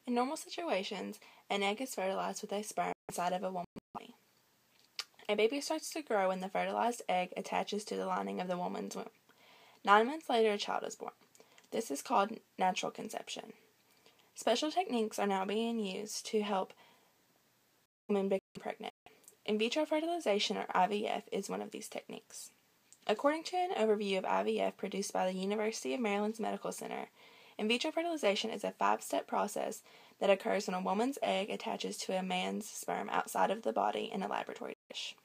In normal situations, an egg is fertilized with a sperm inside of a woman's body. A baby starts to grow when the fertilized egg attaches to the lining of the woman's womb. 9 months later, a child is born. This is called natural conception. Special techniques are now being used to help women become pregnant. In vitro fertilization, or IVF, is one of these techniques. According to an overview of IVF produced by the University of Maryland's Medical Center, in vitro fertilization is a 5-step process that occurs when a woman's egg attaches to a man's sperm outside of the body in a laboratory dish.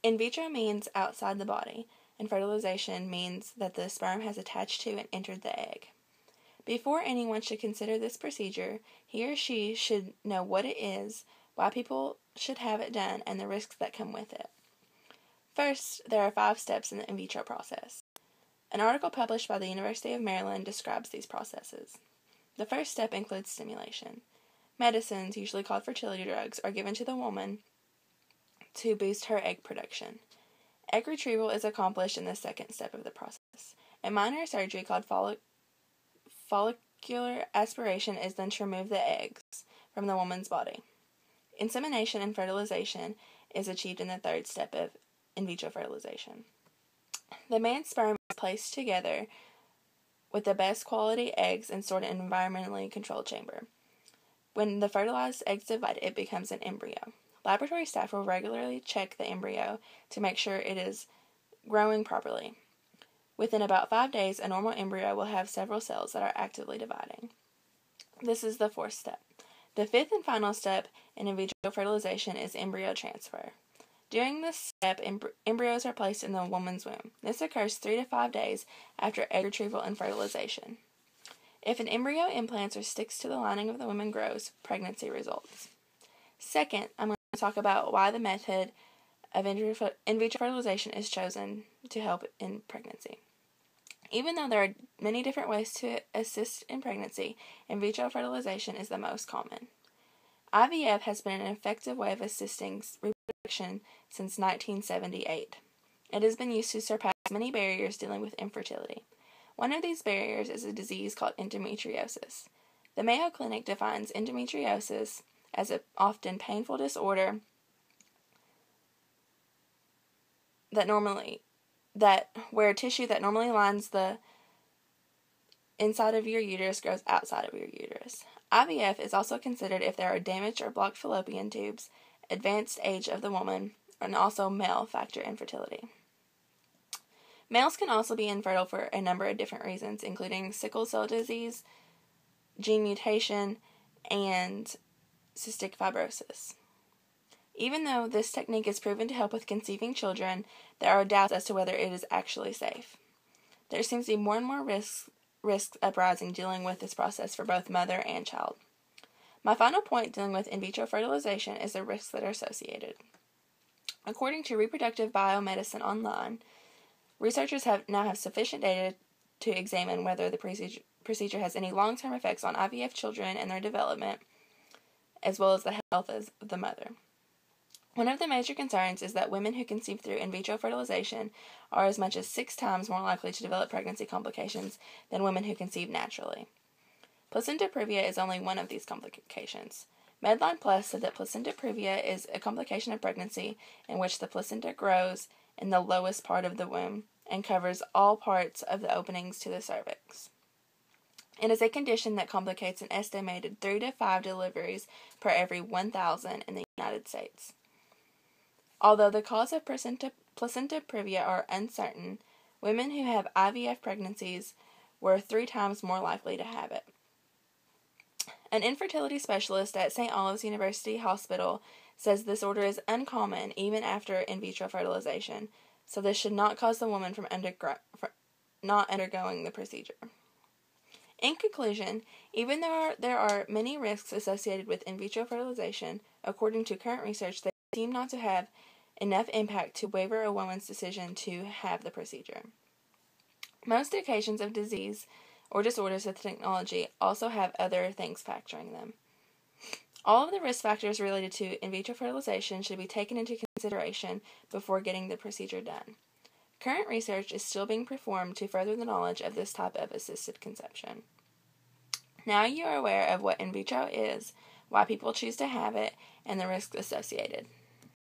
In vitro means outside the body, and fertilization means that the sperm has attached to and entered the egg. Before anyone should consider this procedure, he or she should know what it is, why people should have it done, and the risks that come with it. First, there are 5 steps in the in vitro process. An article published by the University of Maryland describes these processes. The first step includes stimulation. Medicines, usually called fertility drugs, are given to the woman to boost her egg production. Egg retrieval is accomplished in the second step of the process. A minor surgery called follicular aspiration is done to remove the eggs from the woman's body. Insemination and fertilization is achieved in the third step of in vitro fertilization. The man's sperm is placed together with the best quality eggs and stored in an environmentally controlled chamber. When the fertilized eggs divide, it becomes an embryo. Laboratory staff will regularly check the embryo to make sure it is growing properly. Within about 5 days, a normal embryo will have several cells that are actively dividing. This is the 4th step. The 5th and final step in vitro fertilization is embryo transfer. During this step, embryos are placed in the woman's womb. This occurs 3 to 5 days after egg retrieval and fertilization. If an embryo implants or sticks to the lining of the woman grows, pregnancy results. Second, I'm going to talk about why the method of in vitro fertilization is chosen to help in pregnancy. Even though there are many different ways to assist in pregnancy, in vitro fertilization is the most common. IVF has been an effective way of assisting reproduction since 1978. It has been used to surpass many barriers dealing with infertility. One of these barriers is a disease called endometriosis. The Mayo Clinic defines endometriosis as an often painful disorder where tissue that normally lines the inside of your uterus grows outside of your uterus. IVF is also considered if there are damaged or blocked fallopian tubes, advanced age of the woman, and also male factor infertility. Males can also be infertile for a number of different reasons, including sickle cell disease, gene mutation, and cystic fibrosis. Even though this technique is proven to help with conceiving children, there are doubts as to whether it is actually safe. There seems to be more and more risks uprising dealing with this process for both mother and child. My final point dealing with in vitro fertilization is the risks that are associated. According to Reproductive Biomedicine Online, researchers now have sufficient data to examine whether the procedure has any long-term effects on IVF children and their development, as well as the health of the mother. One of the major concerns is that women who conceive through in vitro fertilization are as much as 6 times more likely to develop pregnancy complications than women who conceive naturally. Placenta previa is only one of these complications. Medline Plus said that placenta previa is a complication of pregnancy in which the placenta grows in the lowest part of the womb and covers all parts of the openings to the cervix. It is a condition that complicates an estimated 3 to 5 deliveries per every 1,000 in the United States. Although the cause of placenta previa are uncertain, women who have IVF pregnancies were 3 times more likely to have it. An infertility specialist at St. Olive's University Hospital says this disorder is uncommon even after in vitro fertilization, so this should not cause the woman from not undergoing the procedure. In conclusion, even though there are many risks associated with in vitro fertilization, according to current research, they seem not to have enough impact to waver a woman's decision to have the procedure. Most occasions of disease or disorders with technology also have other things factoring them. All of the risk factors related to in vitro fertilization should be taken into consideration before getting the procedure done. Current research is still being performed to further the knowledge of this type of assisted conception. Now you are aware of what in vitro is, why people choose to have it, and the risks associated.